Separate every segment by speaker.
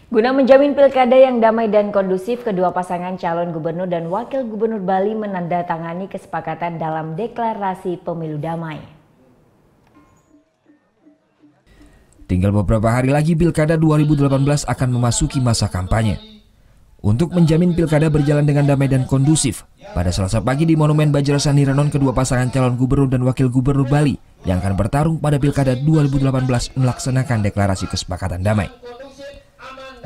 Speaker 1: Guna menjamin pilkada yang damai dan kondusif, kedua pasangan calon gubernur dan wakil gubernur Bali menandatangani kesepakatan dalam deklarasi pemilu damai.
Speaker 2: Tinggal beberapa hari lagi pilkada 2018 akan memasuki masa kampanye. Untuk menjamin pilkada berjalan dengan damai dan kondusif, pada Selasa pagi di Monumen Bajrasani Renon, kedua pasangan calon gubernur dan wakil gubernur Bali yang akan bertarung pada pilkada 2018 melaksanakan deklarasi kesepakatan damai.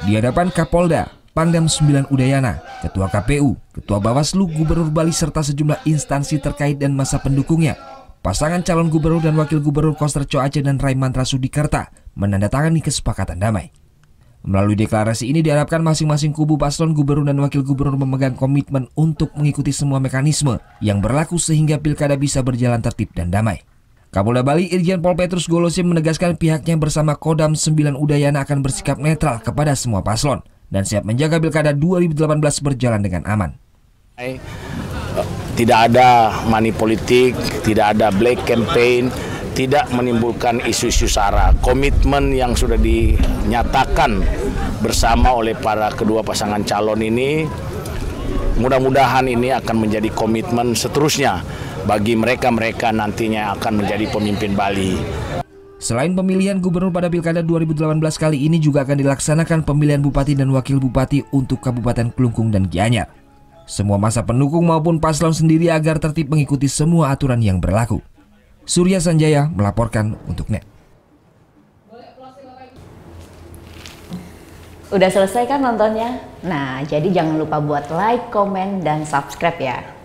Speaker 2: Di hadapan Kapolda, Pangdam 9 Udayana, Ketua KPU, Ketua Bawaslu, Gubernur Bali serta sejumlah instansi terkait dan masa pendukungnya, pasangan calon gubernur dan wakil gubernur Koster Co Aceh dan Rai Mantra Sudikarta menandatangani kesepakatan damai. Melalui deklarasi ini diharapkan masing-masing kubu paslon gubernur dan wakil gubernur memegang komitmen untuk mengikuti semua mekanisme yang berlaku sehingga pilkada bisa berjalan tertib dan damai. Kapolda Bali Irjen Pol Petrus Golosim menegaskan pihaknya bersama Kodam 9 Udayana akan bersikap netral kepada semua paslon dan siap menjaga pilkada 2018 berjalan dengan aman.
Speaker 3: Tidak ada money politik, tidak ada black campaign, tidak menimbulkan isu-isu sara. Komitmen yang sudah dinyatakan bersama oleh para kedua pasangan calon ini, mudah-mudahan ini akan menjadi komitmen seterusnya bagi mereka-mereka nantinya akan menjadi pemimpin Bali.
Speaker 2: Selain pemilihan gubernur pada pilkada 2018 kali ini juga akan dilaksanakan pemilihan bupati dan wakil bupati untuk Kabupaten Klungkung dan Gianyar. Semua masa pendukung maupun paslon sendiri agar tertib mengikuti semua aturan yang berlaku. Surya Sanjaya melaporkan untuk NET.
Speaker 1: Udah selesai kan nontonnya? Nah, jadi jangan lupa buat like, komen, dan subscribe ya.